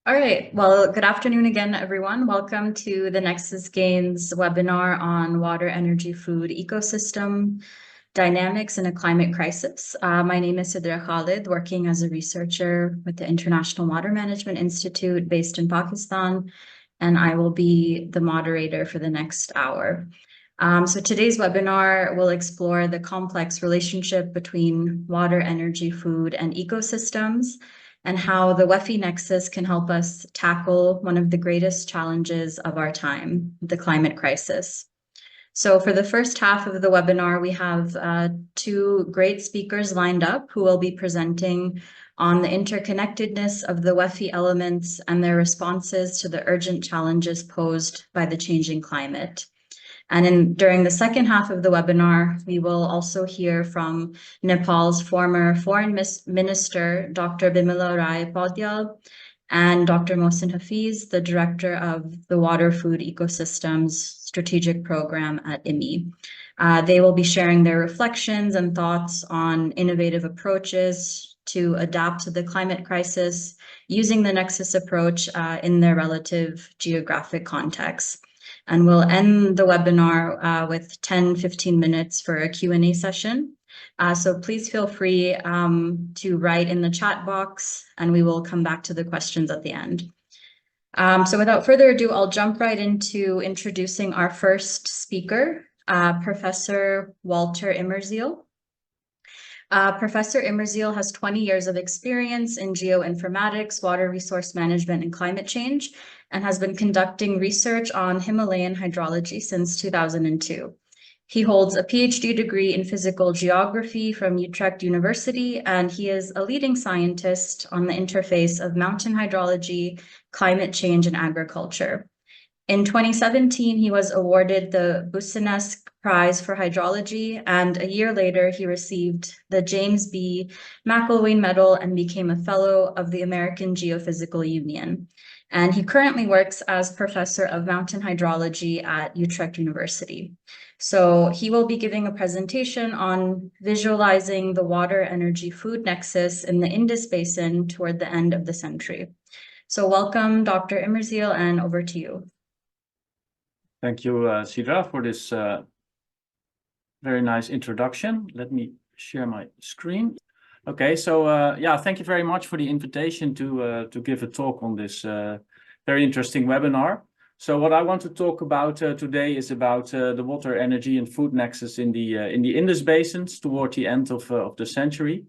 All right. Well, good afternoon again, everyone. Welcome to the NEXUS Gains webinar on water, energy, food ecosystem dynamics in a climate crisis. My name is Sidra Khalid, working as a researcher with the International Water Management Institute based in Pakistan, and I will be the moderator for the next hour. So today's webinar will explore the complex relationship between water, energy, food, and ecosystems, and how the WEFE nexus can help us tackle one of the greatest challenges of our time, the climate crisis. So for the first half of the webinar, we have two great speakers lined up who will be presenting on the interconnectedness of the WEFE elements and their responses to the urgent challenges posed by the changing climate. And during the second half of the webinar, we will also hear from Nepal's former Foreign Minister, Dr. Bimala Rai Paudyal, and Dr. Mohsin Hafiz, the Director of the Water Food Ecosystems Strategic Program at IMI. They will be sharing their reflections and thoughts on innovative approaches to adapt to the climate crisis using the Nexus approach in their relative geographic contexts. And we'll end the webinar with 10-15 minutes for a Q&A session. So please feel free to write in the chat box, and we will come back to the questions at the end. So without further ado, I'll jump right into introducing our first speaker, Professor Walter Immerziel. Professor Immerziel has 20 years of experience in geoinformatics, water resource management, and climate change, and has been conducting research on Himalayan hydrology since 2002. He holds a PhD degree in physical geography from Utrecht University, and he is a leading scientist on the interface of mountain hydrology, climate change, and agriculture. In 2017, he was awarded the Busenesque Prize for Hydrology, and a year later, he received the James B. McElwain Medal and became a Fellow of the American Geophysical Union. And he currently works as Professor of Mountain Hydrology at Utrecht University. So he will be giving a presentation on visualizing the water, energy, food nexus in the Indus Basin toward the end of the century. So welcome, Dr. Immerziel, and over to you. Thank you, Sidra, for this very nice introduction. Let me share my screen. Okay, so yeah, thank you very much for the invitation to give a talk on this very interesting webinar. So what I want to talk about today is about the water, energy, and food nexus in the Indus basins toward the end of the century.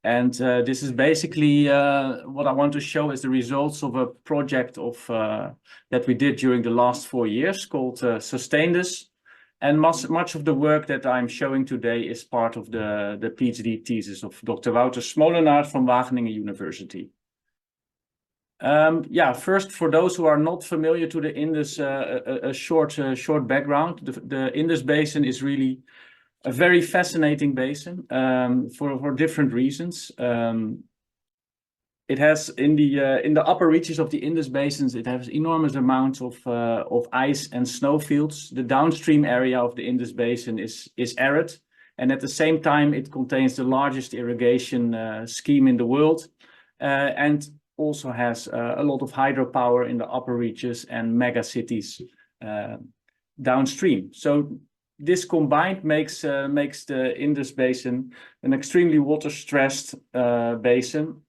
And this is basically what I want to show is the results of a project of that we did during the last 4 years called Sustainedness. And much of the work that I'm showing today is part of the PhD thesis of Dr. Wouter Smolenaar from Wageningen University. Yeah, first, for those who are not familiar to the Indus, a short background. The Indus Basin is really a very fascinating basin for different reasons. It has in the upper reaches of the Indus basins, it has enormous amounts of ice and snow fields. The downstream area of the Indus basin is arid, and at the same time, it contains the largest irrigation scheme in the world, and also has a lot of hydropower in the upper reaches and mega cities downstream. So this combined makes the Indus basin an extremely water-stressed basin.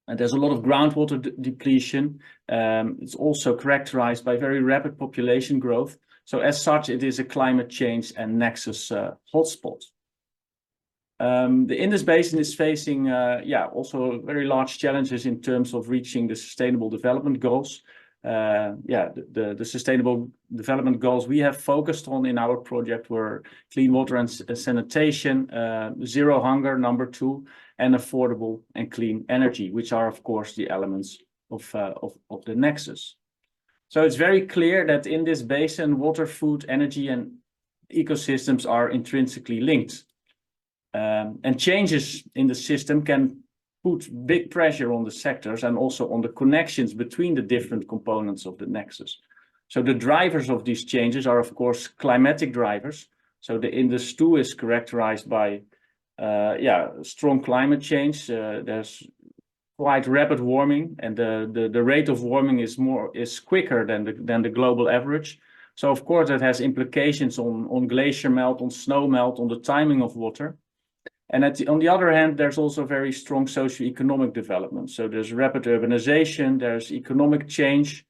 And there's a lot of groundwater depletion. It's also characterized by very rapid population growth. So as such, it is a climate change and nexus hotspot. The Indus basin is facing also very large challenges in terms of reaching the Sustainable Development Goals. The Sustainable Development Goals we have focused on in our project were clean water and sanitation, zero hunger, number 2, and affordable and clean energy, which are, of course, the elements of the nexus. So it's very clear that in this basin, water, food, energy, and ecosystems are intrinsically linked. And changes in the system can put big pressure on the sectors and also on the connections between the different components of the nexus. So the drivers of these changes are, of course, climatic drivers. So the Indus too is characterized by strong climate change. There's quite rapid warming, and the rate of warming is quicker than the global average. So of course that has implications on glacier melt, on snow melt, on the timing of water. And on the other hand, there's also very strong socioeconomic development. So there's rapid urbanization, there's economic change,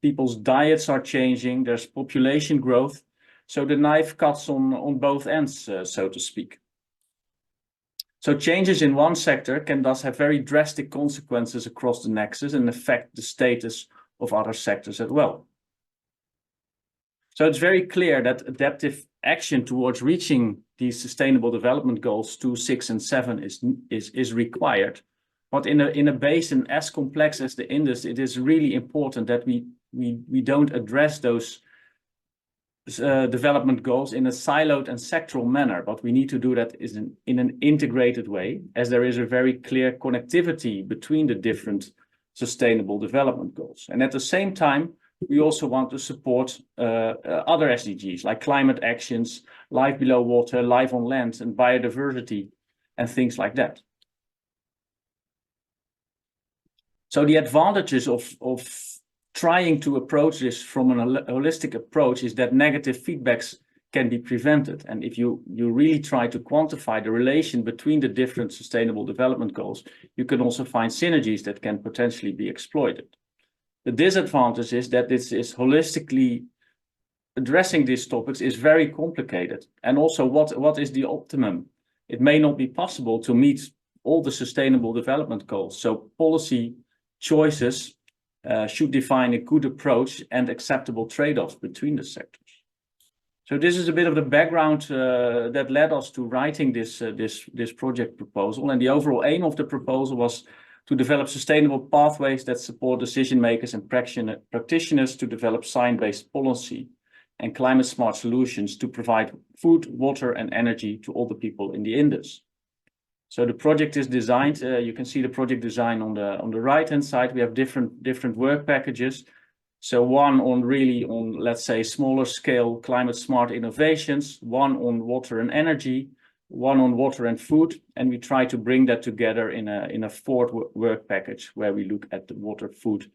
people's diets are changing, there's population growth. So the knife cuts on both ends, so to speak. So changes in one sector can thus have very drastic consequences across the nexus and affect the status of other sectors as well. So it's very clear that adaptive action towards reaching these sustainable development goals 2, 6, and 7 is required. But in a basin as complex as the Indus, it is really important that we don't address those development goals in a siloed and sectoral manner, but we need to do that in an integrated way, as there is a very clear connectivity between the different sustainable development goals. And at the same time, we also want to support other SDGs like climate actions, life below water, life on land, and biodiversity, and things like that. So the advantages of trying to approach this from a holistic approach is that negative feedbacks can be prevented. And if you really try to quantify the relation between the different sustainable development goals, you can also find synergies that can potentially be exploited. The disadvantage is that this is holistically addressing these topics is very complicated. And also what is the optimum? It may not be possible to meet all the sustainable development goals. So policy choices should define a good approach and acceptable trade-offs between the sectors. So this is a bit of the background that led us to writing this project proposal. And the overall aim of the proposal was to develop sustainable pathways that support decision makers and practitioners to develop science-based policy and climate-smart solutions to provide food, water, and energy to all the people in the Indus. So the project is designed, you can see the project design on the right-hand side. We have different work packages. So one on let's say, smaller scale climate smart innovations, one on water and energy, one on water and food. And we try to bring that together in a fourth work package where we look at the water, food,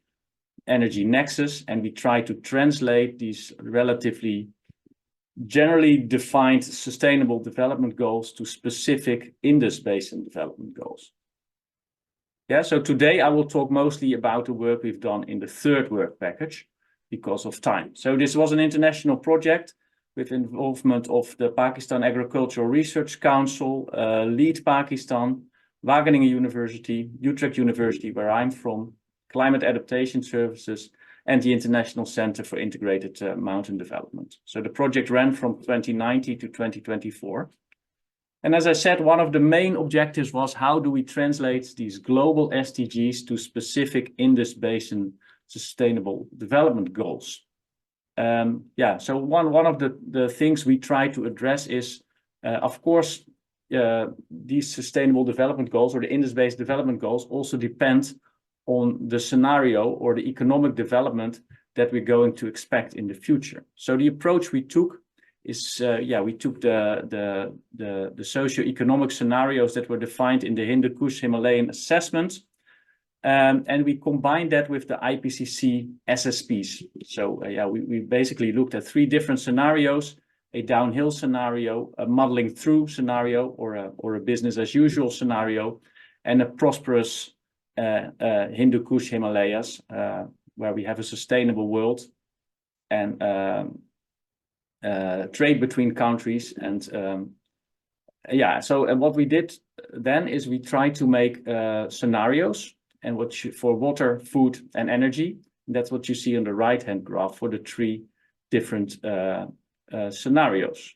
energy nexus. And we try to translate these relatively generally defined sustainable development goals to specific Indus Basin development goals. Yeah, so today I will talk mostly about the work we've done in the third work package because of time. So this was an international project with involvement of the Pakistan Agricultural Research Council, Lead Pakistan, Wageningen University, Utrecht University, where I'm from, Climate Adaptation Services, and the International Center for Integrated Mountain Development. So the project ran from 2019 to 2024. And as I said, one of the main objectives was how do we translate these global SDGs to specific Indus Basin sustainable development goals? So one of the things we try to address is, of course, these sustainable development goals or the Indus Basin development goals also depend on the scenario or the economic development that we're going to expect in the future. So the approach we took is, we took the socio-economic scenarios that were defined in the Hindu-Kush Himalayan assessment, and we combined that with the IPCC SSPs. So we basically looked at 3 different scenarios: a downhill scenario, a modeling through scenario, or a business as usual scenario, and a prosperous Hindu-Kush Himalayas, where we have a sustainable world and trade between countries. And and what we did then is we tried to make scenarios and for water, food, and energy. That's what you see on the right-hand graph for the 3 different scenarios.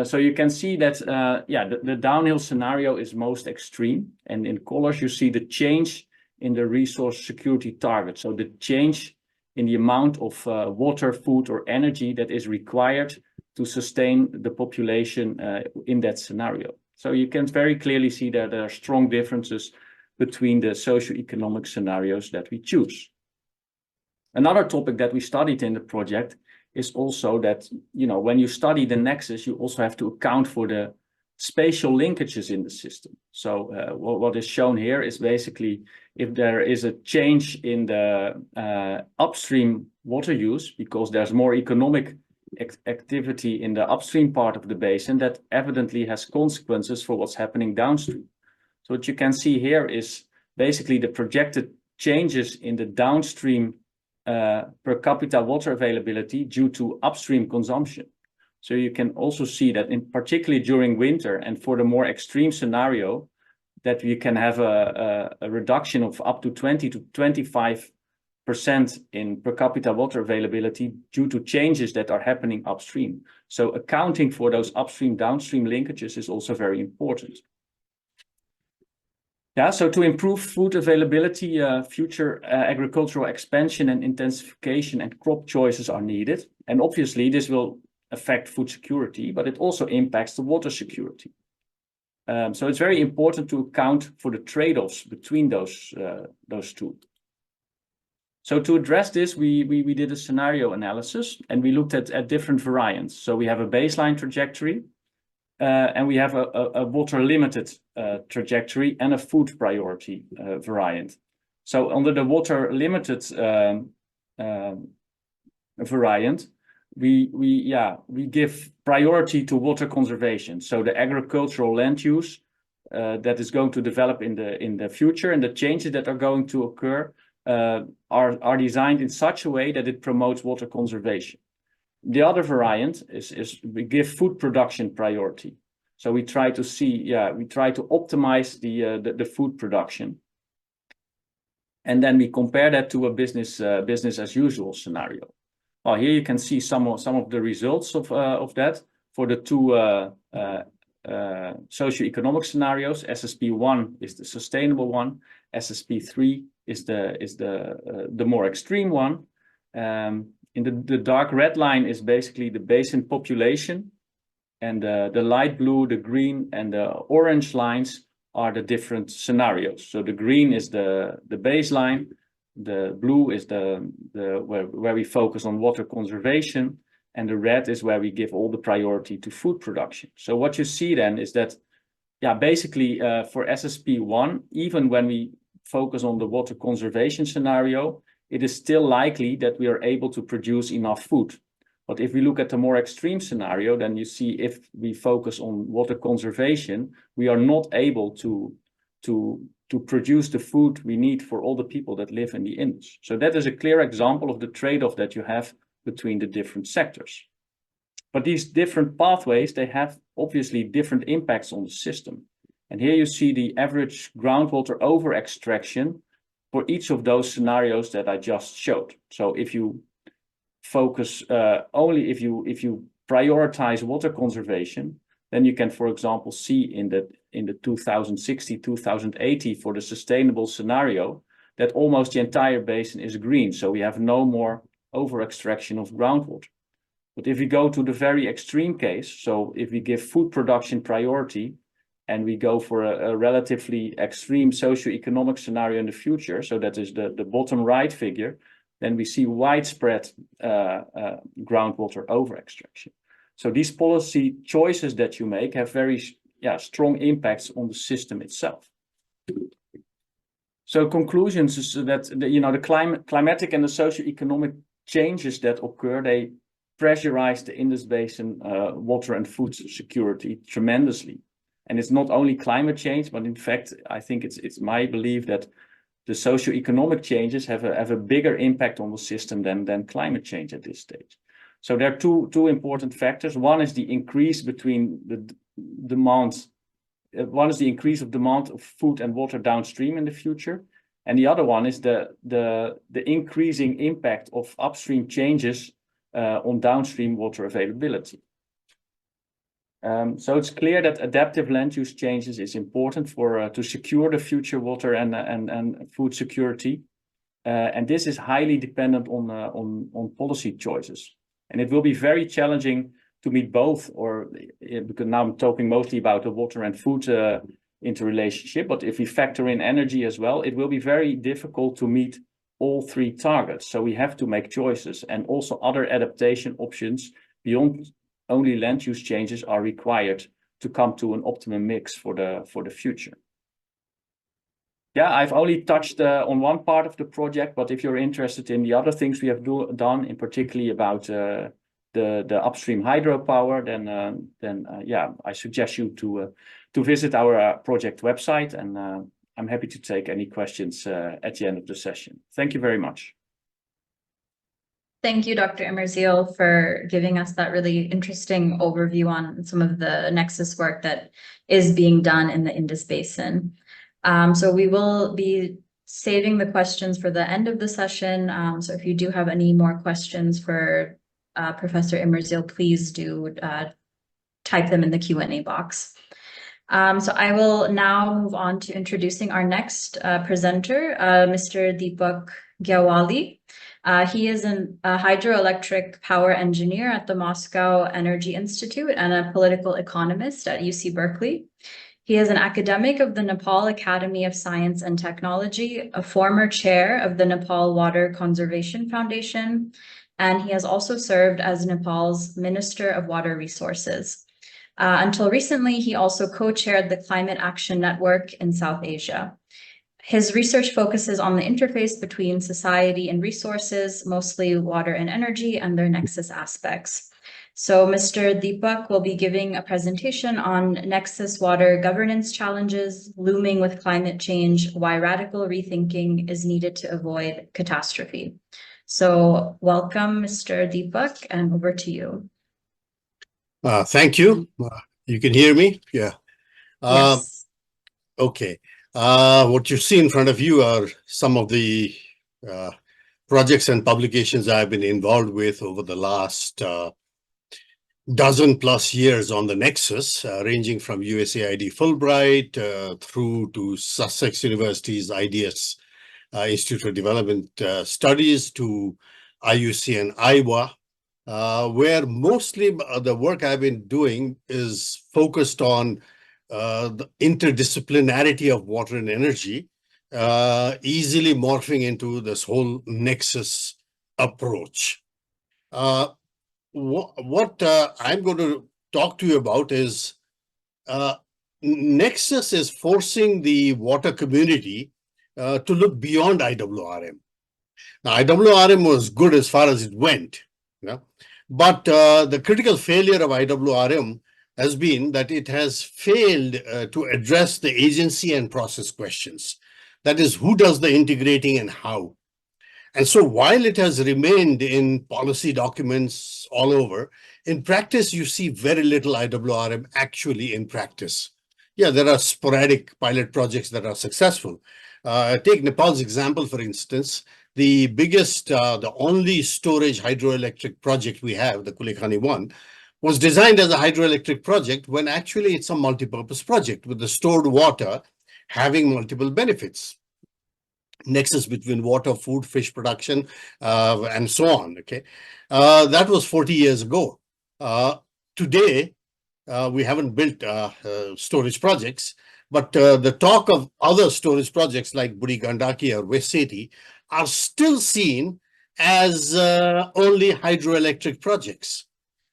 So you can see that, the downhill scenario is most extreme. And in colors, you see the change in the resource security target. So the change in the amount of water, food, or energy that is required to sustain the population in that scenario. So you can very clearly see that there are strong differences between the socioeconomic scenarios that we choose. Another topic that we studied in the project is also that, when you study the nexus, you also have to account for the spatial linkages in the system. So what is shown here is basically if there is a change in the upstream water use, because there's more economic activity in the upstream part of the basin, that evidently has consequences for what's happening downstream. So what you can see here is basically the projected changes in the downstream per capita water availability due to upstream consumption. So you can also see that particularly during winter and for the more extreme scenario, that you can have a reduction of up to 20 to 25% in per capita water availability due to changes that are happening upstream. So accounting for those upstream downstream linkages is also very important. Yeah, so to improve food availability, future agricultural expansion and intensification and crop choices are needed. And obviously this will affect food security, but it also impacts the water security. So it's very important to account for the trade-offs between those two. So to address this, we did a scenario analysis and we looked at different variants. So we have a baseline trajectory and we have a water limited trajectory and a food priority variant. So under the water limited variant, we give priority to water conservation. So the agricultural land use that is going to develop in the future and the changes that are going to occur are designed in such a way that it promotes water conservation. The other variant is we give food production priority. So we try to optimize the food production. And then we compare that to a business as usual scenario. Well, here you can see some of the results of that for the two socioeconomic scenarios. SSP1 is the sustainable one. SSP3 is the more extreme one. In the dark red line is basically the basin population, and the light blue, the green, and the orange lines are the different scenarios. So the green is the baseline. The blue is where we focus on water conservation, and the red is where we give all the priority to food production. So what you see then is that, basically for SSP1, even when we focus on the water conservation scenario, it is still likely that we are able to produce enough food. But if we look at the more extreme scenario, then you see if we focus on water conservation, we are not able to produce the food we need for all the people that live in the Indus. So that is a clear example of the trade-off that you have between the different sectors. But these different pathways, they have obviously different impacts on the system. And here you see the average groundwater over extraction for each of those scenarios that I just showed. So if you focus if you prioritize water conservation, then you can, for example, see in the 2060-2080 for the sustainable scenario that almost the entire basin is green. So we have no more over extraction of groundwater. But if we go to the very extreme case, so if we give food production priority and we go for a relatively extreme socioeconomic scenario in the future, so that is the bottom right figure, then we see widespread groundwater over extraction. So these policy choices that you make have very strong impacts on the system itself. So conclusions is that the climatic and the socioeconomic changes that occur, they pressurize the Indus Basin water and food security tremendously. And it's not only climate change, but in fact, I think it's my belief that the socioeconomic changes have a bigger impact on the system than climate change at this stage. So there are two important factors. One is the increase between the demands. One is the increase of demand of food and water downstream in the future, and the other one is the increasing impact of upstream changes on downstream water availability. So it's clear that adaptive land use changes is important to secure the future water and food security, and this is highly dependent on policy choices. And it will be very challenging to meet both, because now I'm talking mostly about the water and food interrelationship, but if we factor in energy as well, it will be very difficult to meet all three targets. So we have to make choices, and also other adaptation options beyond only land use changes are required to come to an optimum mix for the future. Yeah, I've only touched on one part of the project, but if you're interested in the other things we have done, in particularly about the upstream hydropower, then yeah, I suggest you to visit our project website, and I'm happy to take any questions at the end of the session. Thank you very much. Thank you, Dr. Emerziel, for giving us that really interesting overview on some of the Nexus work that is being done in the Indus Basin. So we will be saving the questions for the end of the session. So if you do have any more questions for Professor Emerziel, please do type them in the Q&A box. So I will now move on to introducing our next presenter, Mr. Deepak Gyawali. He is a hydroelectric power engineer at the Moscow Energy Institute and a political economist at UC Berkeley. He is an academic of the Nepal Academy of Science and Technology, a former chair of the Nepal Water Conservation Foundation, and he has also served as Nepal's Minister of Water Resources. Until recently, he also co-chaired the Climate Action Network in South Asia. His research focuses on the interface between society and resources, mostly water and energy, and their nexus aspects. So Mr. Deepak will be giving a presentation on Nexus water governance challenges, looming with climate change, why radical rethinking is needed to avoid catastrophe. So welcome, Mr. Deepak, and over to you. Thank you. You can hear me? Yeah. Yes. Okay. What you see in front of you are some of the projects and publications I've been involved with over the last dozen plus years on the Nexus, ranging from USAID Fulbright through to Sussex University's IDS Institute for Development Studies, to IUC and Iowa, where mostly the work I've been doing is focused on the interdisciplinarity of water and energy, easily morphing into this whole Nexus approach. What I'm going to talk to you about is Nexus is forcing the water community to look beyond IWRM. Now, IWRM was good as far as it went, you know, but the critical failure of IWRM has been that it has failed to address the agency and process questions. That is, who does the integrating and how? And so while it has remained in policy documents all over, in practice, you see very little IWRM actually in practice. Yeah, there are sporadic pilot projects that are successful. Take Nepal's example, for instance. The biggest, the only storage hydroelectric project we have, the Kulekhani one, was designed as a hydroelectric project when actually it's a multi-purpose project with the stored water having multiple benefits. Nexus between water, food, fish production, and so on, okay? That was 40 years ago. Today, we haven't built storage projects, but the talk of other storage projects like Budi Gandaki or Weseti are still seen as only hydroelectric projects.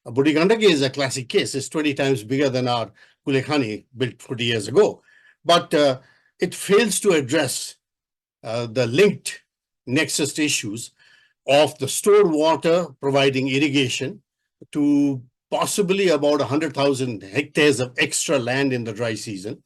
Budi Gandaki is a classic case. It's 20 times bigger than our Kulekhani built 40 years ago. But it fails to address the linked nexus issues of the stored water providing irrigation to possibly about 100,000 hectares of extra land in the dry season,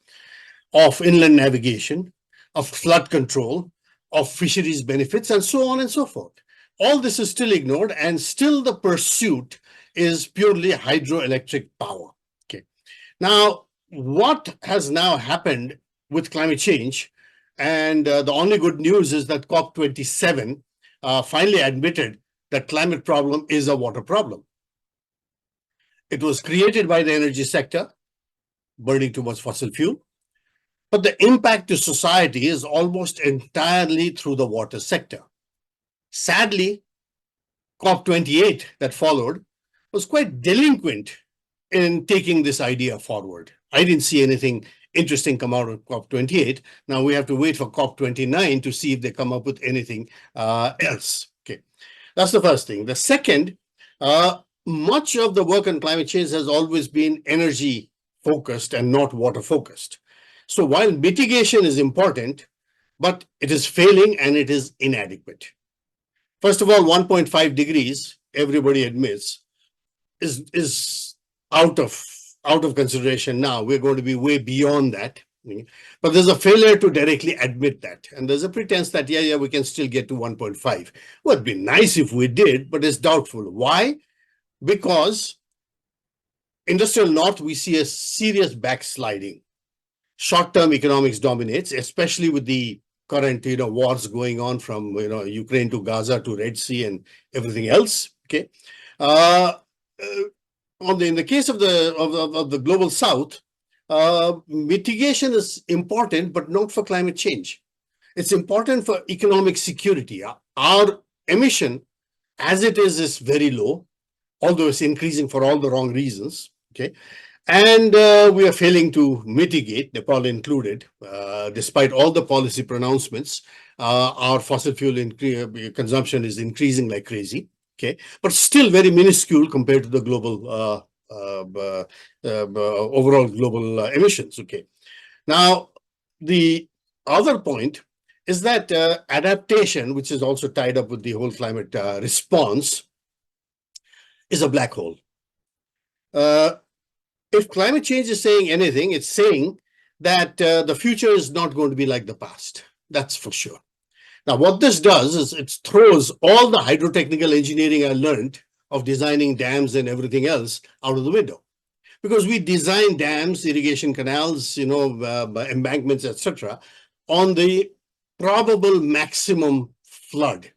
of inland navigation, of flood control, of fisheries benefits, and so on and so forth. All this is still ignored, and still the pursuit is purely hydroelectric power. Okay. Now, what has now happened with climate change? And the only good news is that COP27 finally admitted that climate problem is a water problem. It was created by the energy sector, burning too much fossil fuel, but the impact to society is almost entirely through the water sector. Sadly, COP28 that followed was quite delinquent in taking this idea forward. I didn't see anything interesting come out of COP28. Now we have to wait for COP29 to see if they come up with anything else. Okay, that's the first thing. The second, much of the work on climate change has always been energy focused and not water focused. So while mitigation is important, but it is failing and it is inadequate. First of all, 1.5 degrees, everybody admits, is out of consideration now. We're going to be way beyond that. But there's a failure to directly admit that. And there's a pretense that, yeah, we can still get to 1.5. Well, it'd be nice if we did, but it's doubtful. Why? Because industrial north, we see a serious backsliding. Short-term economics dominates, especially with the current, wars going on from, Ukraine to Gaza to Red Sea and everything else. Okay. In the case of the global south, mitigation is important, but not for climate change. It's important for economic security. Our emission, as it is very low, although it's increasing for all the wrong reasons. Okay. And we are failing to mitigate, Nepal included, despite all the policy pronouncements. Our fossil fuel consumption is increasing like crazy, okay, but still very minuscule compared to the global overall global emissions. Okay, now the other point is that adaptation, which is also tied up with the whole climate response, is a black hole. If climate change is saying anything, it's saying that the future is not going to be like the past. That's for sure. Now, what this does is it throws all the hydrotechnical engineering I learned of designing dams and everything else out of the window. Because we design dams, irrigation canals, embankments, etc., on the probable maximum flood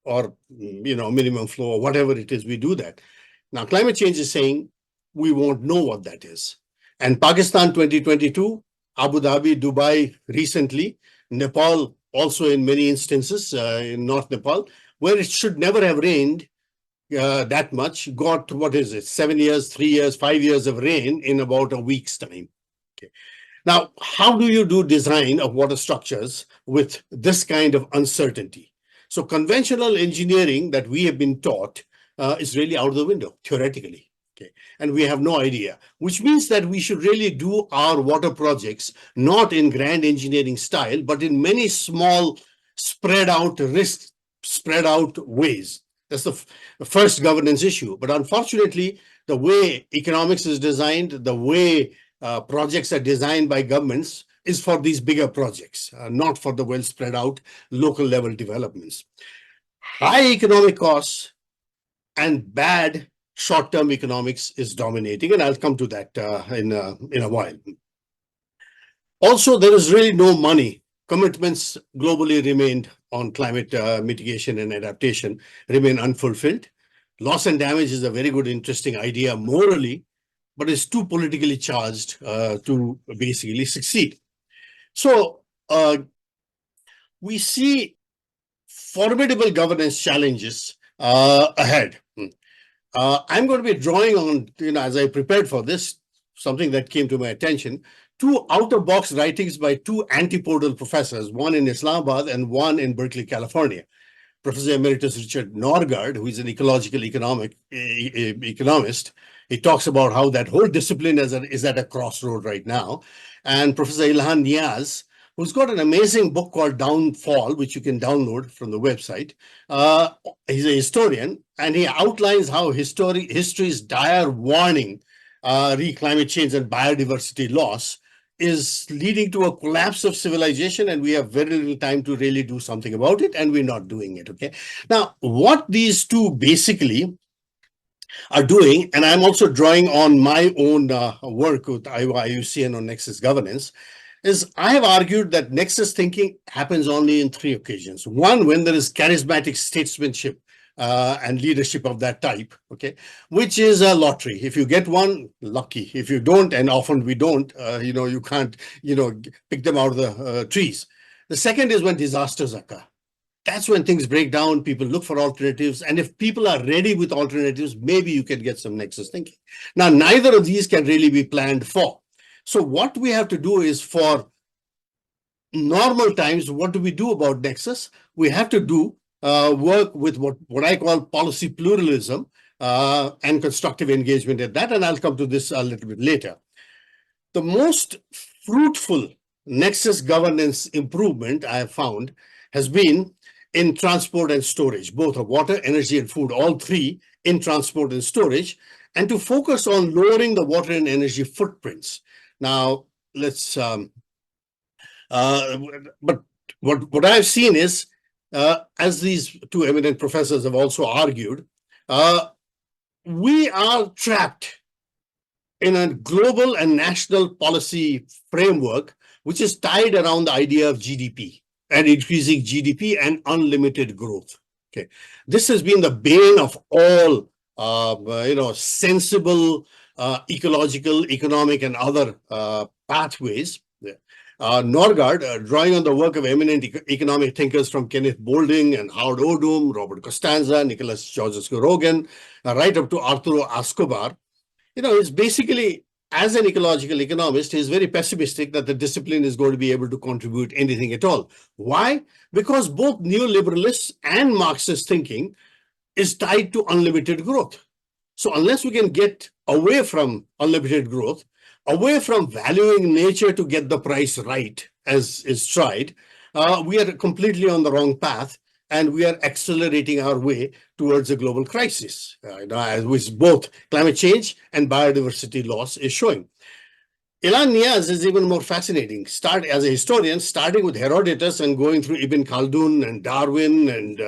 or, minimum flow or whatever it is, we do that. Now, climate change is saying, we won't know what that is. And Pakistan 2022, Abu Dhabi, Dubai recently, Nepal also in many instances, in North Nepal, where it should never have rained that much, got, 7 years, 3 years, 5 years of rain in about a week's time. Okay. Now, how do you do design of water structures with this kind of uncertainty? So conventional engineering that we have been taught is really out of the window, theoretically. Okay. And we have no idea, which means that we should really do our water projects not in grand engineering style, but in many small, spread out risks, spread out ways. That's the first governance issue. But unfortunately, the way economics is designed, the way projects are designed by governments is for these bigger projects, not for the well spread out local level developments. High economic costs and bad short-term economics is dominating, and I'll come to that in a while. Also, there is really no money. Commitments globally remained on climate mitigation and adaptation remain unfulfilled. Loss and damage is a very good, interesting idea morally, but it's too politically charged to basically succeed. So we see formidable governance challenges ahead. I'm going to be drawing on, as I prepared for this, something that came to my attention, 2 out-of-box writings by 2 antipodal professors, one in Islamabad and one in Berkeley, California. Professor Emeritus Richard Norgaard, who is an ecological economist, he talks about how that whole discipline is at a crossroad right now. And Professor Ilhan Niaz, who's got an amazing book called Downfall, which you can download from the website. He's a historian, and he outlines how history's dire warning, climate change and biodiversity loss, is leading to a collapse of civilization, and we have very little time to really do something about it, and we're not doing it, okay? Now, what these two basically are doing, and I'm also drawing on my own work with IUCN on Nexus governance, is I have argued that Nexus thinking happens only in 3 occasions. One, when there is charismatic statesmanship and leadership of that type, okay, which is a lottery. If you get one, lucky. If you don't, and often we don't, you can't, pick them out of the trees. The second is when disasters occur. That's when things break down, people look for alternatives. And if people are ready with alternatives, maybe you can get some Nexus thinking. Now, neither of these can really be planned for. So what we have to do is, for normal times, what do we do about Nexus? We have to do work with what I call policy pluralism and constructive engagement at that. And I'll come to this a little bit later. the most fruitful Nexus governance improvement I have found has been in transport and storage, both of water, energy, and food, all three in transport and storage, and to focus on lowering the water and energy footprints. Now, let's, but what I've seen is, as these two eminent professors have also argued, we are trapped in a global and national policy framework, which is tied around the idea of GDP and increasing GDP and unlimited growth. Okay, this has been the bane of all, sensible, ecological, economic, and other pathways. Norgard, drawing on the work of eminent economic thinkers from Kenneth Boulding and Howard Odum, Robert Costanza, Nicholas Georges Rogan, right up to Arturo Escobar, is basically, as an ecological economist, he's very pessimistic that the discipline is going to be able to contribute anything at all. Why? Because both neoliberalists and Marxist thinking is tied to unlimited growth. So unless we can get away from unlimited growth, away from valuing nature to get the price right, as is tried, we are completely on the wrong path, and we are accelerating our way towards a global crisis, as with both climate change and biodiversity loss is showing. Ilan Niaz is even more fascinating. As a historian, starting with Herodotus and going through Ibn Khaldun and Darwin and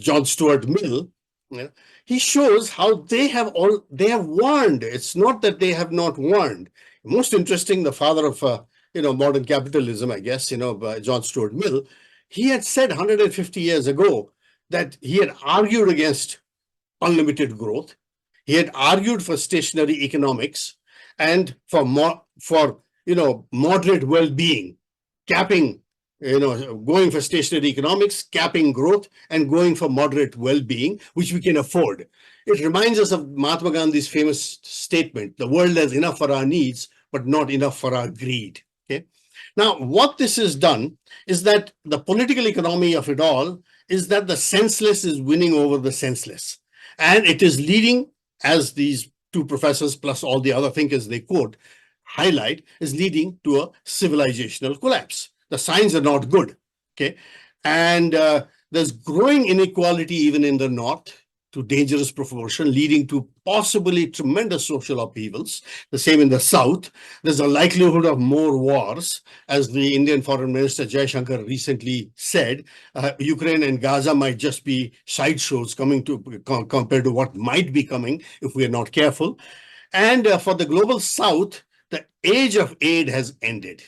John Stuart Mill, he shows how they have warned. It's not that they have not warned. Most interesting, the father of modern capitalism, I guess, John Stuart Mill, he had said 150 years ago that he had argued against unlimited growth. He had argued for stationary economics and for moderate well-being, capping, going for stationary economics, capping growth, and going for moderate well-being, which we can afford. It reminds us of Mahatma Gandhi's famous statement, "The world has enough for our needs, but not enough for our greed." Okay. Now, what this has done is that the political economy of it all is that the senseless is winning over the senseless. And it is leading, as these two professors plus all the other thinkers they quote highlight, is leading to a civilizational collapse. The signs are not good. Okay. And there's growing inequality even in the North to dangerous proportion, leading to possibly tremendous social upheavals. The same in the South. There's a likelihood of more wars. As the Indian Foreign Minister Jaishankar recently said, Ukraine and Gaza might just be sideshows compared to what might be coming if we are not careful. And for the global South, the age of aid has ended.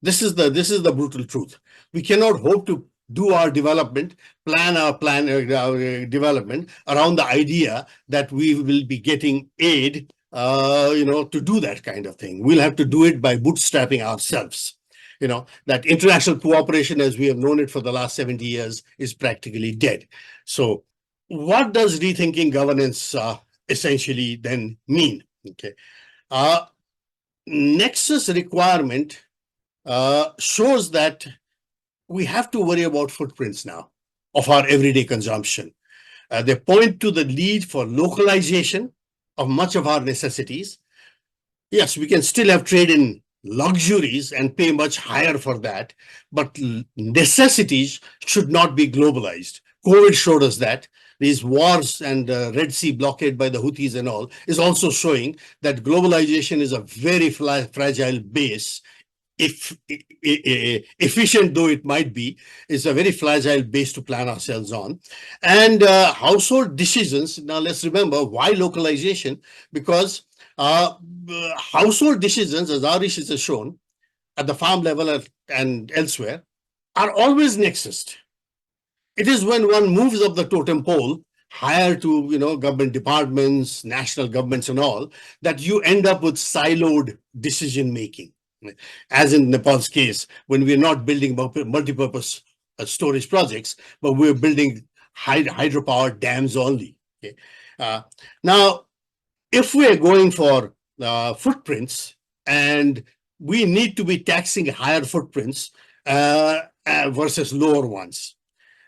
This is the brutal truth. We cannot hope to do our development, plan our development around the idea that we will be getting aid, to do that kind of thing. We'll have to do it by bootstrapping ourselves. That international cooperation, as we have known it for the last 70 years, is practically dead. So what does rethinking governance essentially then mean? Okay. Nexus requirement shows that we have to worry about footprints now of our everyday consumption. They point to the need for localization of much of our necessities. Yes, we can still have trade in luxuries and pay much higher for that, but necessities should not be globalized. COVID showed us that. These wars and Red Sea blockade by the Houthis and all is also showing that globalization is a very fragile base. If efficient though it might be, is a very fragile base to plan ourselves on. And household decisions, now let's remember why localization, because household decisions, as our research has shown, at the farm level and elsewhere, are always nexused. It is when one moves up the totem pole, higher to government departments, national governments and all, that you end up with siloed decision making. As in Nepal's case, when we're not building multi-purpose storage projects, but we're building hydropower dams only. Okay. Now, if we're going for footprints, and we need to be taxing higher footprints versus lower ones,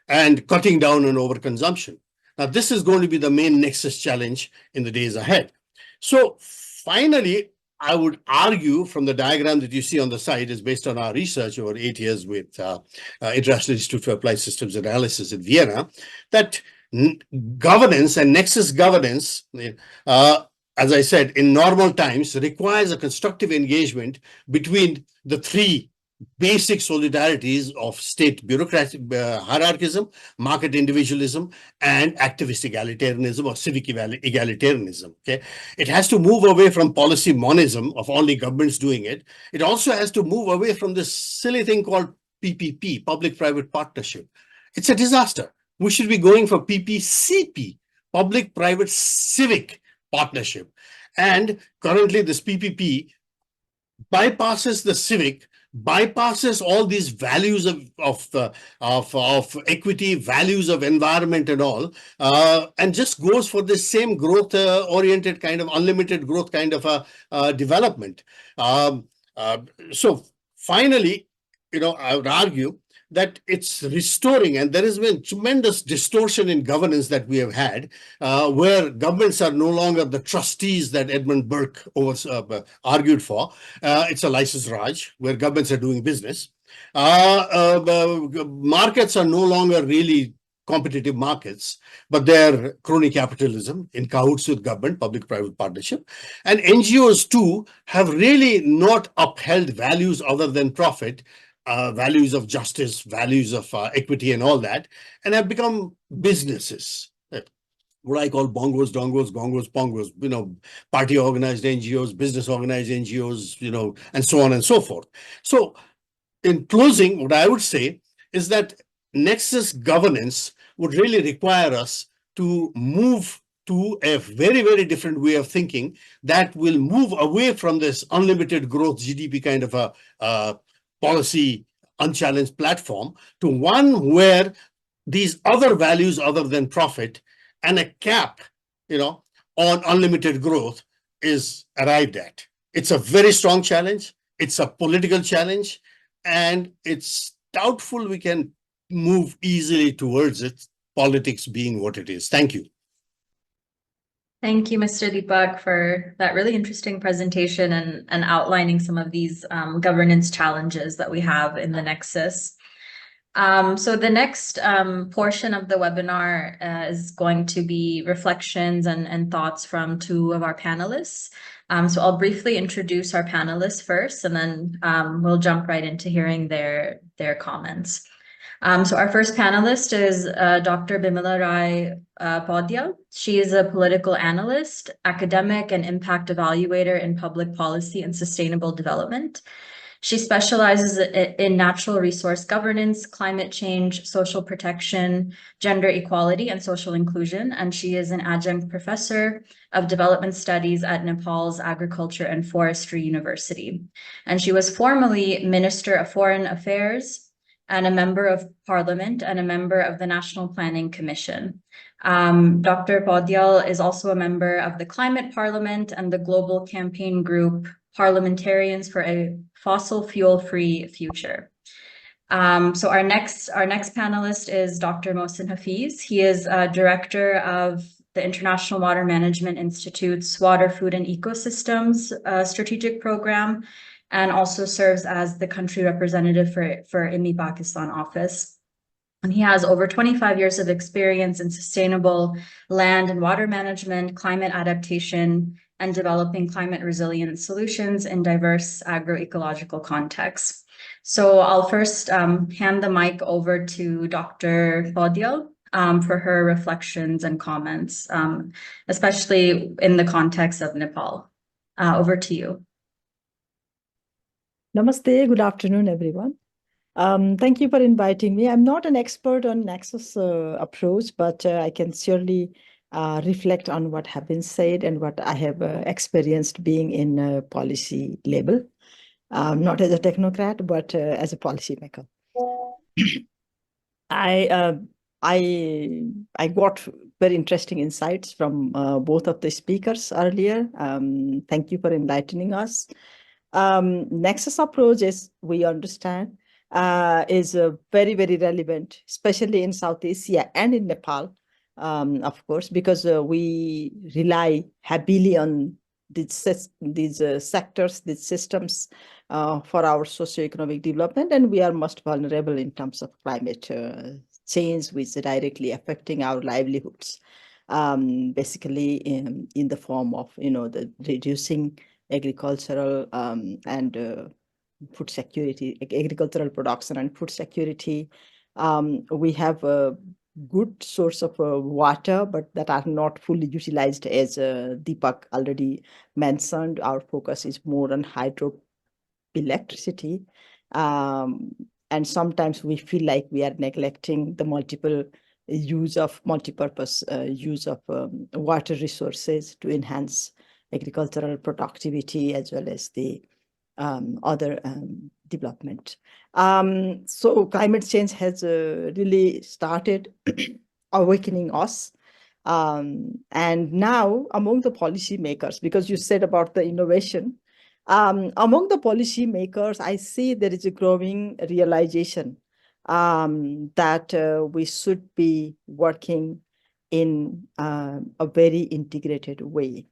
and cutting down on overconsumption. Now, this is going to be the main nexus challenge in the days ahead. So finally, I would argue from the diagram that you see on the side is based on our research over 8 years with International Institute for Applied Systems Analysis in Vienna, that governance and nexus governance, as I said, in normal times requires a constructive engagement between the three basic solidarities of state bureaucratic hierarchism, market individualism, and activist egalitarianism or civic egalitarianism. Okay, it has to move away from policy monism of only governments doing it. It also has to move away from this silly thing called PPP, public-private partnership. It's a disaster. We should be going for PPCP, public-private civic partnership. And currently this PPP bypasses the civic, bypasses all these values of equity, values of environment and all, and just goes for the same growth oriented kind of unlimited growth kind of a development. So finally, I would argue that it's restoring, and there has been tremendous distortion in governance that we have had, where governments are no longer the trustees that Edmund Burke argued for. It's a license Raj, where governments are doing business. Markets are no longer really competitive markets, but they're crony capitalism in cahoots with government, public-private partnership. And NGOs too have really not upheld values other than profit, values of justice, values of equity and all that, and have become businesses. What I call bongos, dongos, gongos, pongos, party organized NGOs, business organized NGOs, and so on and so forth. So in closing, what I would say is that Nexus governance would really require us to move to a very, very different way of thinking that will move away from this unlimited growth GDP kind of a policy unchallenged platform to one where these other values other than profit and a cap, on unlimited growth is arrived at. It's a very strong challenge. It's a political challenge, and it's doubtful we can move easily towards it, politics being what it is. Thank you. Thank you, Mr. Deepak, for that really interesting presentation and outlining some of these governance challenges that we have in the Nexus. So the next portion of the webinar is going to be reflections and thoughts from two of our panelists. So I'll briefly introduce our panelists first, and then we'll jump right into hearing their comments. So our first panelist is Dr. Bimala Rai Paudya. She is a political analyst, academic, and impact evaluator in public policy and sustainable development. She specializes in natural resource governance, climate change, social protection, gender equality, and social inclusion. And she is an adjunct professor of development studies at Nepal's Agriculture and Forestry University. And she was formerly Minister of Foreign Affairs and a member of Parliament and a member of the National Planning Commission. Dr. Paudyal is also a member of the Climate Parliament and the Global Campaign Group Parliamentarians for a Fossil Fuel-Free Future. So our next panelist is Dr. Mohsin Hafiz. He is director of the International Water Management Institute's Water, Food, and Ecosystems strategic program, and also serves as the country representative for IMI Pakistan office. And he has over 25 years of experience in sustainable land and water management, climate adaptation, and developing climate resilient solutions in diverse agroecological contexts. So I'll first hand the mic over to Dr. Paudyal for her reflections and comments, especially in the context of Nepal. Over to you. Namaste, good afternoon, everyone. Thank you for inviting me. I'm not an expert on Nexus approach, but I can surely reflect on what have been said and what I have experienced being in a policy level, not as a technocrat, but as a policymaker. I got very interesting insights from both of the speakers earlier. Thank you for enlightening us. Nexus approach, as we understand, is very, very relevant, especially in South Asia and in Nepal, of course, because we rely heavily on these sectors, these systems for our socioeconomic development, and we are most vulnerable in terms of climate change, which is directly affecting our livelihoods, basically in the form of, the reducing agricultural and food security, agricultural production and food security. We have a good source of water, but that are not fully utilized, as Deepak already mentioned. Our focus is more on hydroelectricity. And sometimes we feel like we are neglecting the multipurpose use of water resources to enhance agricultural productivity as well as the other development. So climate change has really started awakening us. And now among the policymakers, because you said about the innovation, among the policymakers, I see there is a growing realization that we should be working in a very integrated way.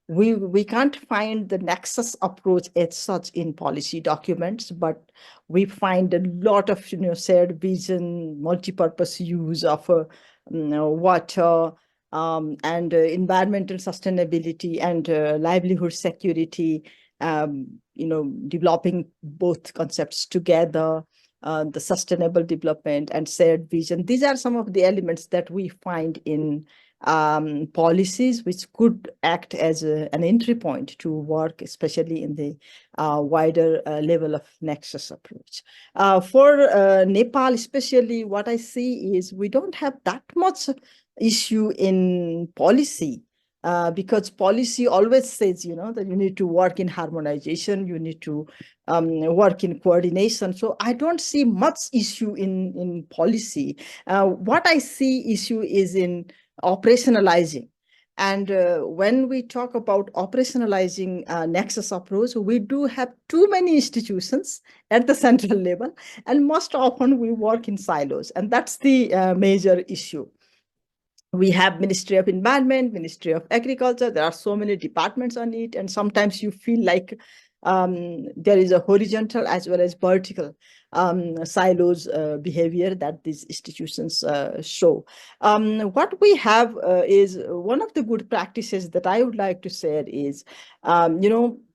We can't find the nexus approach as such in policy documents, but we find a lot of shared vision, multi-purpose use of water and environmental sustainability and livelihood security. Developing both concepts together. The sustainable development and shared vision. These are some of the elements that we find in policies which could act as an entry point to work, especially in the wider level of nexus approach. For Nepal, especially, what I see is we don't have that much issue in policy. Because policy always says, that you need to work in harmonization, you need to work in coordination. So I don't see much issue in policy. What I see issue is in operationalizing. And when we talk about operationalizing nexus approach, we do have too many institutions at the central level, and most often we work in silos, and that's the major issue. We have Ministry of Environment, Ministry of Agriculture. There are so many departments on it. And sometimes you feel like there is a horizontal as well as vertical silos behavior that these institutions show. What we have is one of the good practices that I would like to share is,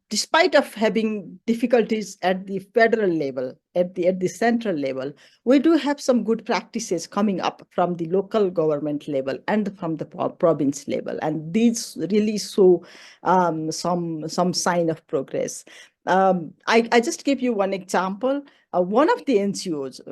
despite of having difficulties at the federal level, at the central level, we do have some good practices coming up from the local government level and from the province level, and these really show some sign of progress. I just give you one example. One of the NGOs,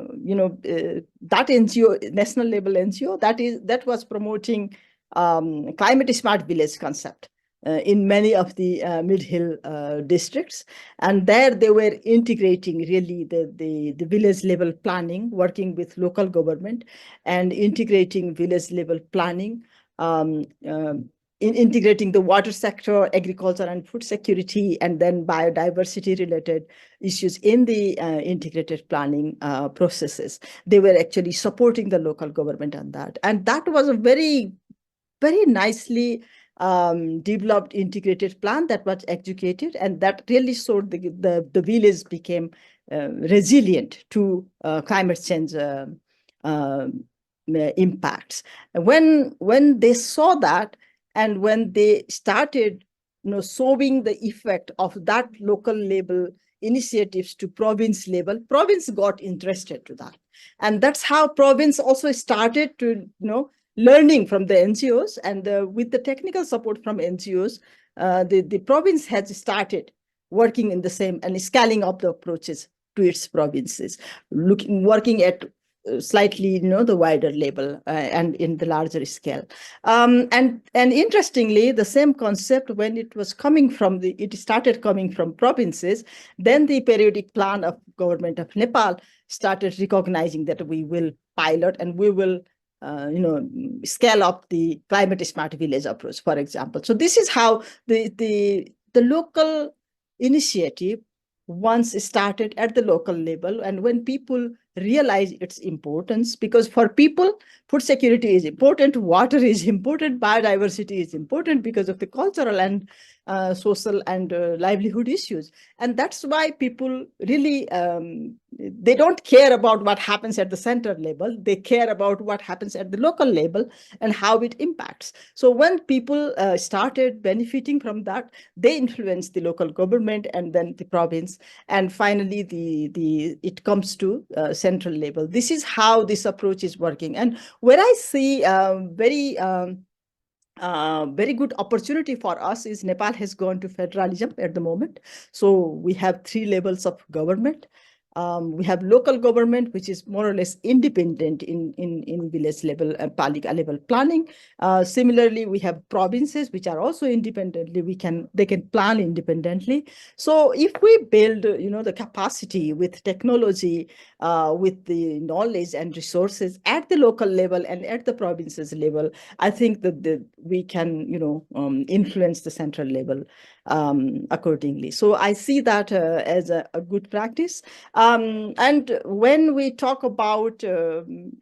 that NGO, national level NGO, that was promoting climate smart village concept. In many of the mid-hill districts, and there they were integrating really the village level planning, working with local government and integrating village level planning, integrating the water sector, agriculture and food security, and then biodiversity related issues in the integrated planning processes. They were actually supporting the local government on that, and that was a very, very nicely developed integrated plan that was executed, and that really showed the village became resilient to climate change impacts. When they saw that, and when they started showing the effect of that local level initiatives to province level, province got interested to that, and that's how province also started to learning from the NGOs, and with the technical support from NGOs, the province has started working in the same and scaling up the approaches to its provinces, working at slightly, the wider level and in the larger scale. And interestingly, the same concept, when it was coming from it started coming from provinces, then the periodic plan of government of Nepal started recognizing that we will pilot and we will scale up the climate smart village approach, for example. So this is how the local initiative once started at the local level, and when people realize its importance, because for people, food security is important, water is important, biodiversity is important because of the cultural and social and livelihood issues. And that's why people really, they don't care about what happens at the center level. They care about what happens at the local level and how it impacts. So when people started benefiting from that, they influenced the local government and then the province, and finally it comes to central level. This is how this approach is working. And where I see very good opportunity for us is Nepal has gone to federalism at the moment. So we have 3 levels of government. We have local government, which is more or less independent in village level and palika level planning. Similarly, we have provinces, which are also independently, they can plan independently. So if we build, the capacity with technology, with the knowledge and resources at the local level and at the provinces level, I think that we can, influence the central level accordingly. So I see that as a good practice. And when we talk about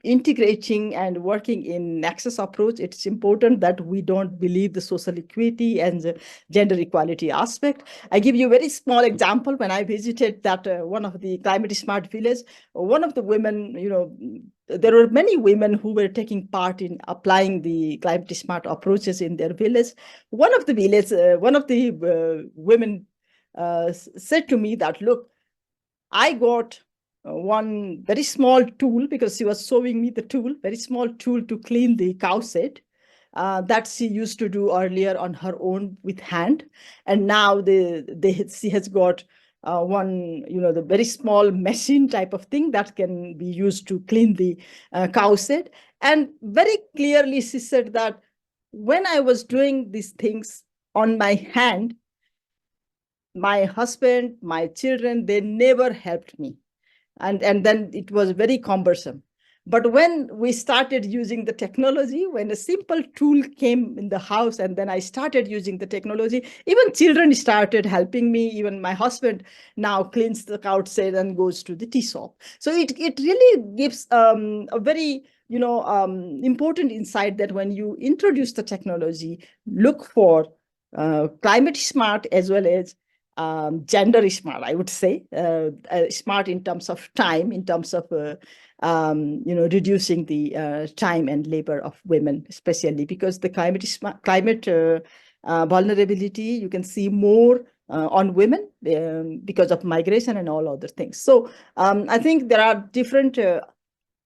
integrating and working in NEXUS approach, it's important that we don't believe the social equity and the gender equality aspect. I give you a very small example. When I visited that one of the climate smart village, one of the women, there were many women who were taking part in applying the climate smart approaches in their village. One of the women said to me that, look, I got one very small tool, because she was showing me the tool, very small tool to clean the cow shed that she used to do earlier on her own with hand. And now she has got one, the very small machine type of thing that can be used to clean the cow shed. And very clearly she said that when I was doing these things on my hand, my husband, my children, they never helped me. And then it was very cumbersome. But when we started using the technology, when a simple tool came in the house, and then I started using the technology, even children started helping me. Even my husband now cleans the outside and goes to the tea shop. So it really gives a very important insight that when you introduce the technology, look for climate smart as well as gender smart, I would say, smart in terms of time, in terms of reducing the time and labor of women, especially because the climate vulnerability you can see more on women because of migration and all other things. So I think there are different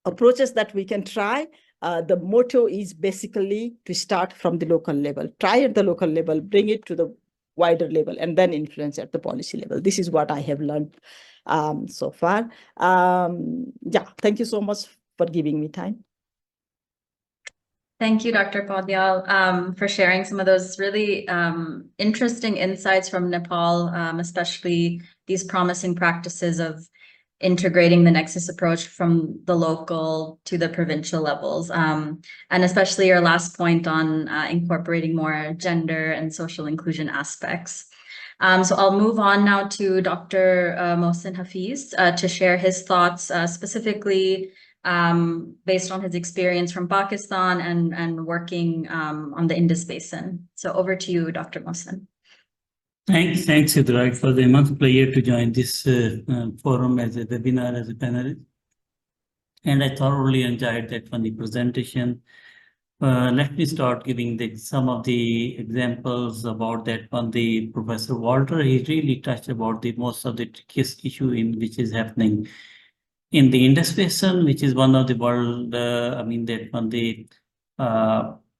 approaches that we can try. The motto is basically to start from the local level, try at the local level, bring it to the wider level, and then influence at the policy level. This is what I have learned so far. Yeah, thank you so much for giving me time. Thank you, Dr. Paudyal, for sharing some of those really interesting insights from Nepal, especially these promising practices of integrating the NEXUS approach from the local to the provincial levels, and especially your last point on incorporating more gender and social inclusion aspects. So I'll move on now to Dr. Mohsin Hafiz to share his thoughts specifically based on his experience from Pakistan and working on the Indus Basin. So over to you, Dr. Mohsin. Thanks, Sidrak, for the immense pleasure to join this forum as a webinar, as a panelist. And I thoroughly enjoyed that one, the presentation. Let me start giving some of the examples about that one. The Professor Walter, he really touched about the most of the trickiest issue in which is happening in the Indus Basin, which is one of the world,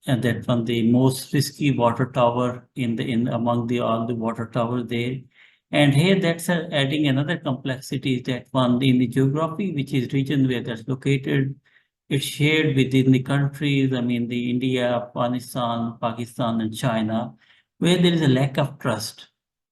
that one the most risky water tower among all the water towers there. And here that's adding another complexity, that one in the geography, which is region where that's located, it's shared within the countries, the India, Afghanistan, Pakistan, and China, where there is a lack of trust.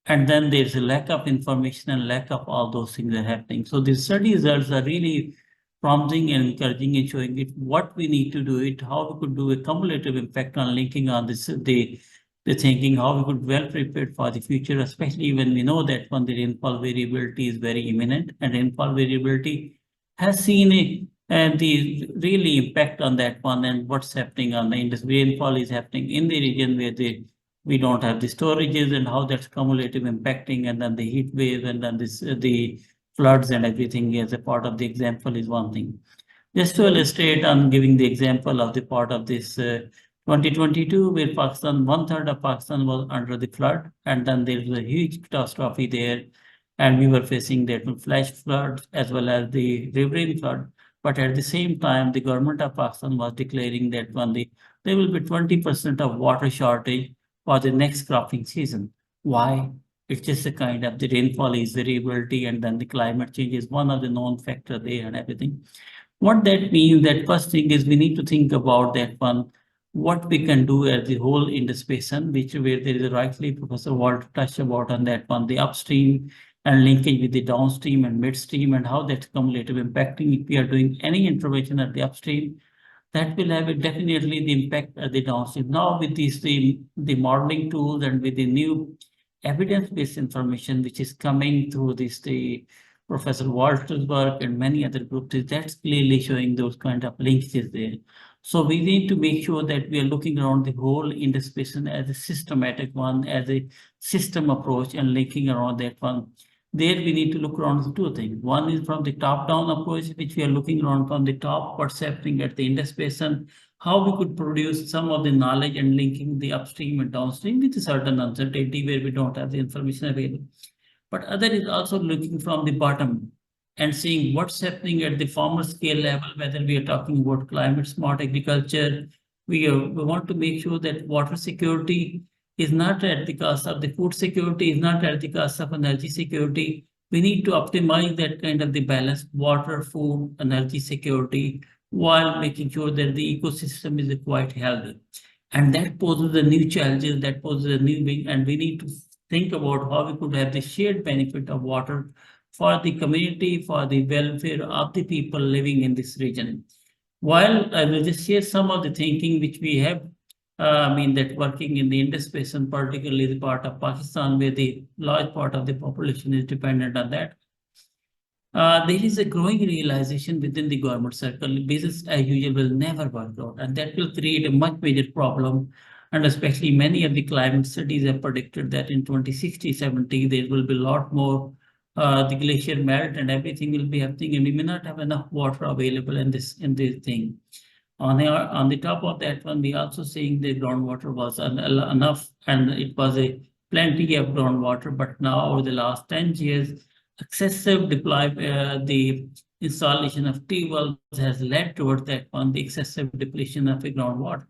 And then there's a lack of information and lack of all those things are happening. So the study results are really prompting and encouraging and showing it what we need to do it, how we could do a cumulative impact on linking on this, the thinking, how we could well prepared for the future, especially when we know that when the rainfall variability is very imminent, and rainfall variability has seen the really impact on that one and what's happening on the industry. Rainfall is happening in the region where we don't have the storages, and how that's cumulative impacting, and then the heat wave, and then the floods and everything as a part of the example is one thing. Just to illustrate, I'm giving the example of the part of this 2022, where Pakistan, 1/3 of Pakistan was under the flood, and then there was a huge catastrophe there, and we were facing that flash flood as well as the riverine flood. But at the same time, the government of Pakistan was declaring that there will be 20% of water shortage for the next cropping season. Why? It's just a kind of the rainfall is variability, and then the climate change is one of the known factor there and everything. What that means, that first thing is we need to think about that one, what we can do as the whole Indus Basin, where there is rightly Professor Walter touched about on that one, the upstream and linkage with the downstream and midstream, and how that's cumulative impacting. If we are doing any intervention at the upstream, that will have definitely the impact at the downstream. Now with the modeling tools and with the new evidence-based information which is coming through the Professor Walter's work and many other groups, that's clearly showing those kind of linkages there. So we need to make sure that we are looking around the whole Indus Basin as a systematic one, as a system approach, and linking around that one. There we need to look around two things. One is from the top-down approach, which we are looking around from the top, what's happening at the Indus Basin, how we could produce some of the knowledge and linking the upstream and downstream with a certain uncertainty where we don't have the information available. But other is also looking from the bottom and seeing what's happening at the farmer scale level, whether we are talking about climate smart agriculture. We want to make sure that water security is not at the cost of the food security, is not at the cost of energy security. We need to optimize that kind of the balance, water, food, energy security, while making sure that the ecosystem is quite healthy. And that poses the new challenges, that poses a new thing, and we need to think about how we could have the shared benefit of water for the community, for the welfare of the people living in this region. While I will just share some of the thinking which we have, that working in the Indus Basin, particularly the part of Pakistan, where the large part of the population is dependent on that. There is a growing realization within the government circle, business as usual will never work out, and that will create a much major problem. And especially many of the climate studies have predicted that in 2060, 70, there will be a lot more, the glacier melt and everything will be happening, and we may not have enough water available in this thing. On the top of that one, we also seeing the groundwater was enough, and it was a plenty of groundwater. But now over the last 10 years, excessive the installation of T wells has led towards that one, the excessive depletion of the groundwater.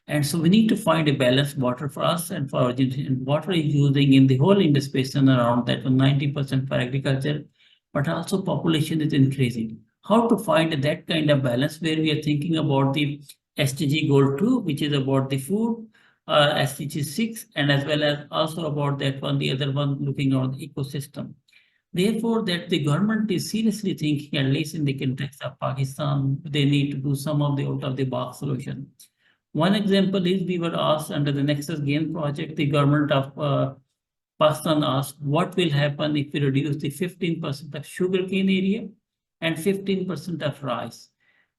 And so we need to find a balanced water for us and for our generation. Water is using in the whole Indus Basin around that 90% for agriculture, but also population is increasing. How to find that kind of balance where we are thinking about the SDG goal 2, which is about the food, SDG 6, and as well as also about that one, the other one looking on the ecosystem. Therefore, that the government is seriously thinking, at least in the context of Pakistan, they need to do some of the out-of-the-box solution. One example is we were asked under the NEXUS Gains project, the government of Pakistan asked what will happen if we reduce the 15% of sugarcane area and 15% of rice,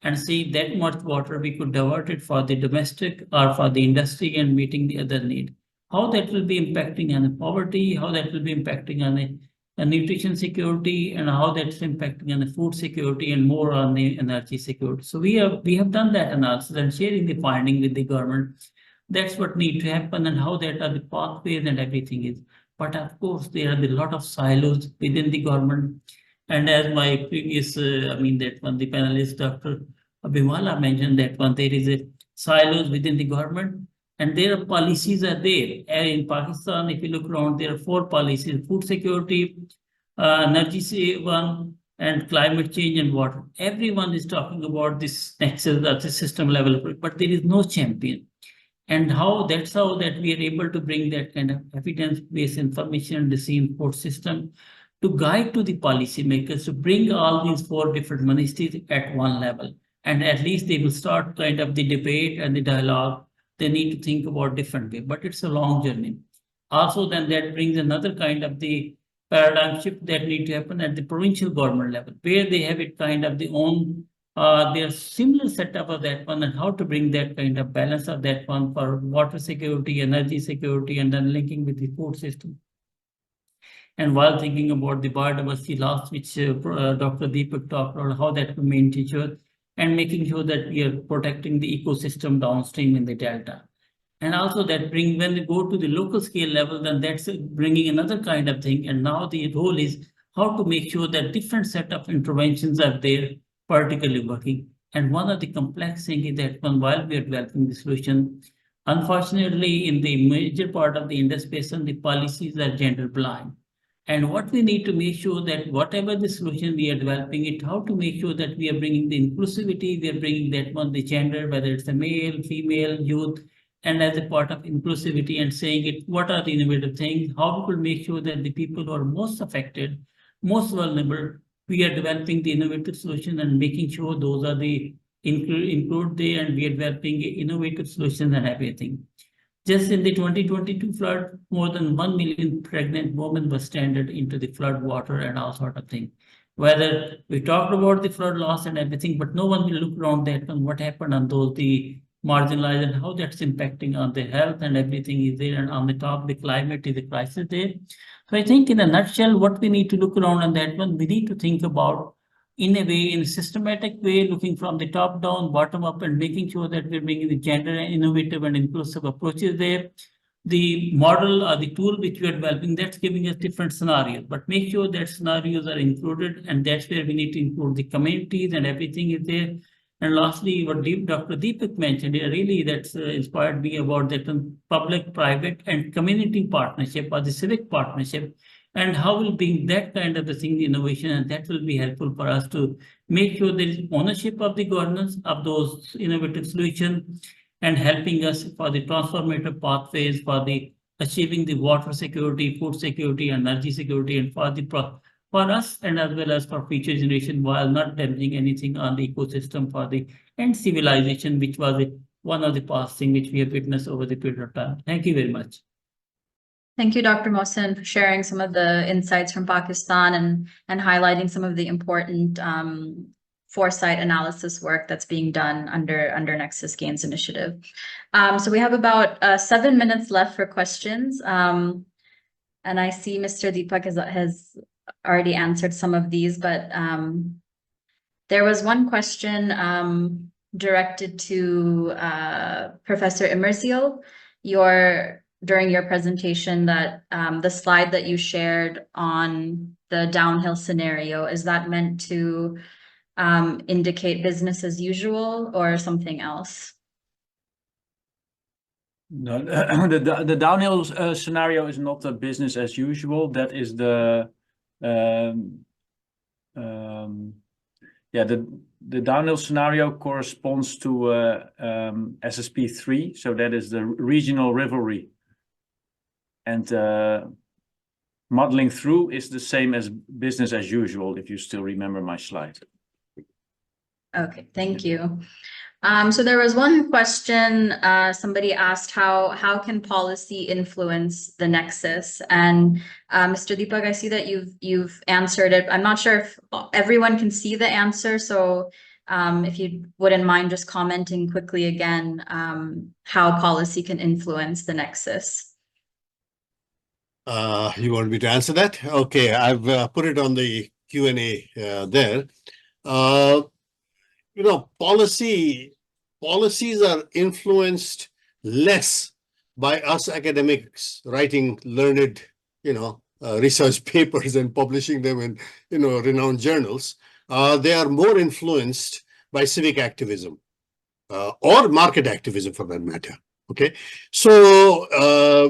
and see that much water we could divert it for the domestic or for the industry and meeting the other need. How that will be impacting on the poverty, how that will be impacting on the nutrition security, and how that's impacting on the food security and more on the energy security. So we have done that analysis and sharing the finding with the government. That's what needs to happen, and how that are the pathways and everything is. But of course, there are a lot of silos within the government. And as my previous, that one, the panelist, Dr. Abhimala mentioned that one, there is a silos within the government, and their policies are there. In Pakistan, if you look around, there are 4 policies: food security, energy one, and climate change and water. Everyone is talking about this nexus at the system level, but there is no champion. And that's how that we are able to bring that kind of evidence-based information and decision support system to guide to the policymakers to bring all these 4 different ministries at one level. And at least they will start kind of the debate and the dialogue. They need to think about different way, but it's a long journey. Also, then that brings another kind of the paradigm shift that need to happen at the provincial government level, where they have it kind of the own their similar setup of that one, and how to bring that kind of balance of that one for water security, energy security, and then linking with the food system. And while thinking about the biodiversity loss, which Dr. Deepak talked about, how that will maintain sure, and making sure that we are protecting the ecosystem downstream in the delta. And also that when we go to the local scale level, then that's bringing another kind of thing. And now the role is how to make sure that different set of interventions are there, particularly working. And one of the complex thing is that while we are developing the solution, unfortunately, in the major part of the Indus Basin, the policies are gender blind. And what we need to make sure that whatever the solution we are developing it, how to make sure that we are bringing the inclusivity, we are bringing that one, the gender, whether it's a male, female, youth, and as a part of inclusivity and saying it, what are the innovative things, how we will make sure that the people who are most affected, most vulnerable, we are developing the innovative solution and making sure those are the include there, and we are developing innovative solutions and everything. Just in the 2022 flood, more than 1 million pregnant women were stranded into the flood water and all sort of thing. Whether we talked about the flood loss and everything, but no one will look around that and what happened on those, the marginalized, and how that's impacting on their health and everything is there. And on the top, the climate is a crisis there. So I think in a nutshell, what we need to look around on that one, we need to think about in a way, in a systematic way, looking from the top down, bottom up, and making sure that we're bringing the gender and innovative and inclusive approaches there. The model or the tool which we are developing, that's giving us different scenarios, but make sure that scenarios are included, and that's where we need to include the communities and everything is there. And lastly, what Dr. Deepak mentioned, really that's inspired me about that public, private, and community partnership or the civic partnership, and how will bring that kind of the thing, innovation, and that will be helpful for us to make sure there is ownership of the governance of those innovative solutions and helping us for the transformative pathways for the achieving the water security, food security, energy security, and for us and as well as for future generation, while not damaging anything on the ecosystem for the end civilization, which was one of the past things which we have witnessed over the period of time. Thank you very much. Thank you, Dr. Mohsen, for sharing some of the insights from Pakistan and highlighting some of the important foresight analysis work that's being done under NEXUS Gains initiative. So we have about 7 minutes left for questions. And I see Mr. Deepak has already answered some of these, but there was one question directed to Professor Immerziel. During your presentation, that the slide that you shared on the downhill scenario, is that meant to indicate business as usual or something else? No, the downhill scenario is not a business as usual. That is the the downhill scenario corresponds to SSP3, so that is the regional rivalry. And modeling through is the same as business as usual, if you still remember my slide. Okay, thank you. So there was one question, somebody asked how can policy influence the nexus? And Mr. Deepak, I see that you've answered it. I'm not sure if everyone can see the answer, so if you wouldn't mind just commenting quickly again how policy can influence the nexus. You want me to answer that? Okay, I've put it on the Q&A there. Policies are influenced less by us academics writing learned, research papers and publishing them in, renowned journals. They are more influenced by civic activism or market activism for that matter. Okay, so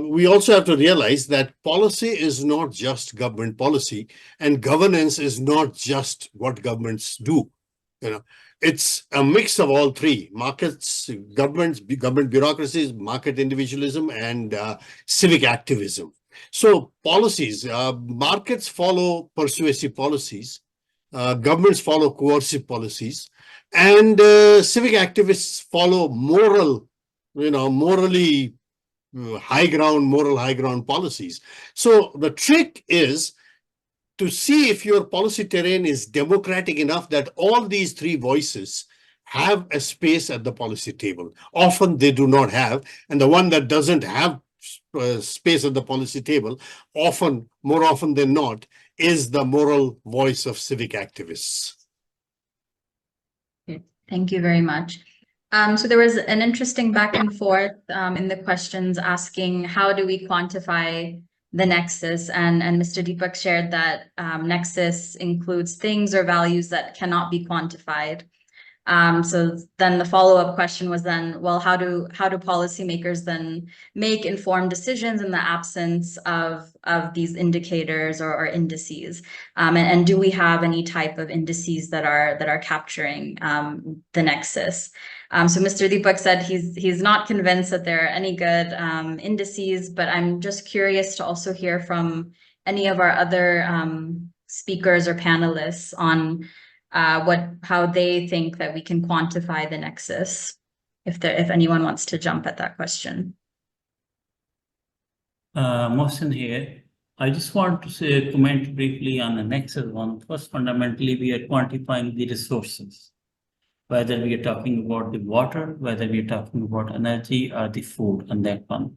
we also have to realize that policy is not just government policy, and governance is not just what governments do. It's a mix of all three: markets, government bureaucracies, market individualism, and civic activism. So policies, markets follow persuasive policies, governments follow coercive policies, and civic activists follow morally moral high ground policies. So the trick is to see if your policy terrain is democratic enough that all these three voices have a space at the policy table. Often they do not have, and the one that doesn't have space at the policy table, more often than not, is the moral voice of civic activists. Thank you very much. So there was an interesting back and forth in the questions asking how do we quantify the nexus, and Mr. Deepak shared that nexus includes things or values that cannot be quantified. So then the follow-up question was then, well, how do policymakers then make informed decisions in the absence of these indicators or indices? And do we have any type of indices that are capturing the nexus? So Mr. Deepak said he's not convinced that there are any good indices, but I'm just curious to also hear from any of our other speakers or panelists on how they think that we can quantify the nexus, if anyone wants to jump at that question. Mohsen here. I just want to comment briefly on the nexus one. First, fundamentally, we are quantifying the resources, whether we are talking about the water, whether we are talking about energy or the food on that one.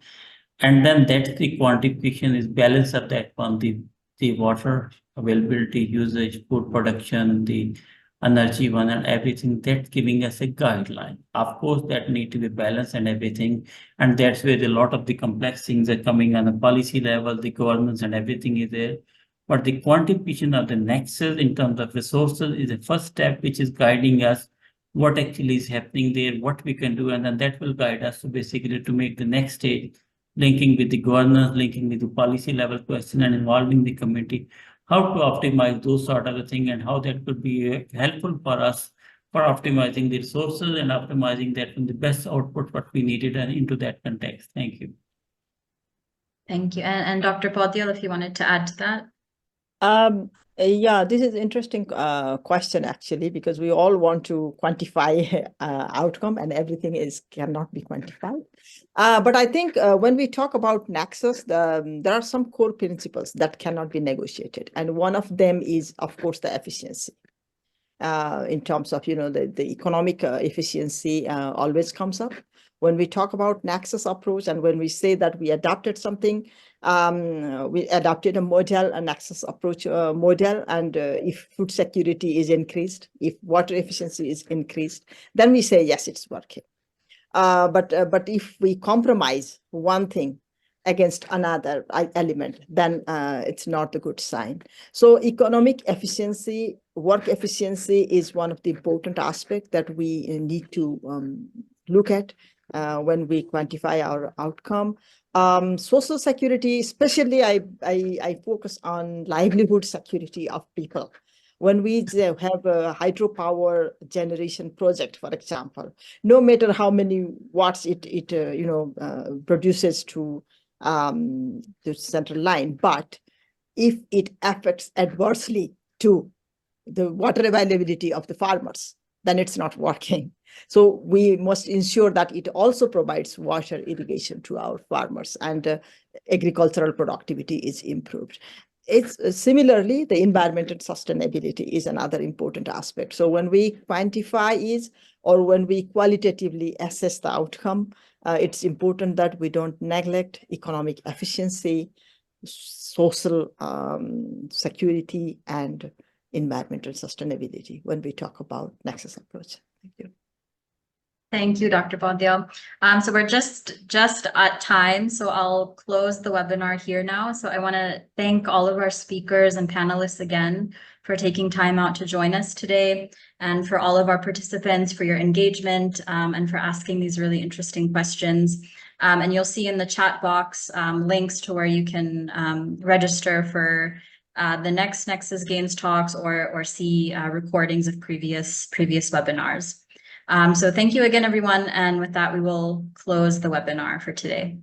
And then that's the quantification is balance of that one, the water availability, usage, food production, the energy one, and everything. That's giving us a guideline. Of course, that need to be balanced and everything. And that's where a lot of the complex things are coming on the policy level, the governance and everything is there. But the quantification of the nexus in terms of resources is the first step, which is guiding us what actually is happening there, what we can do, and then that will guide us to basically to make the next stage, linking with the governance, linking with the policy level question and involving the community, how to optimize those sort of a thing and how that could be helpful for us for optimizing the resources and optimizing that from the best output what we needed and into that context. Thank you. Thank you. And Dr. Paudyal, if you wanted to add to that. Yeah, this is an interesting question, actually, because we all want to quantify outcome and everything cannot be quantified. But I think when we talk about nexus, there are some core principles that cannot be negotiated. And one of them is, of course, the efficiency. In terms of, the economic efficiency always comes up. When we talk about nexus approach and when we say that we adopted something, we adopted a model, a nexus approach model, and if food security is increased, if water efficiency is increased, then we say, yes, it's working. But if we compromise one thing against another element, then it's not a good sign. So economic efficiency, work efficiency is one of the important aspects that we need to look at when we quantify our outcome. Social security, especially I focus on livelihood security of people. When we have a hydropower generation project, for example, no matter how many watts it produces to the central line, but if it affects adversely to the water availability of the farmers, then it's not working. So we must ensure that it also provides water irrigation to our farmers and agricultural productivity is improved. It's similarly, the environmental sustainability is another important aspect. So when we quantify or when we qualitatively assess the outcome, it's important that we don't neglect economic efficiency, social security, and environmental sustainability when we talk about nexus approach. Thank you. Thank you, Dr. Paudyal. So we're just at time, so I'll close the webinar here now. So I want to thank all of our speakers and panelists again for taking time out to join us today, and for all of our participants for your engagement and for asking these really interesting questions. And you'll see in the chat box links to where you can register for the next NEXUS Gains talks or see recordings of previous webinars. So thank you again, everyone. And with that, we will close the webinar for today.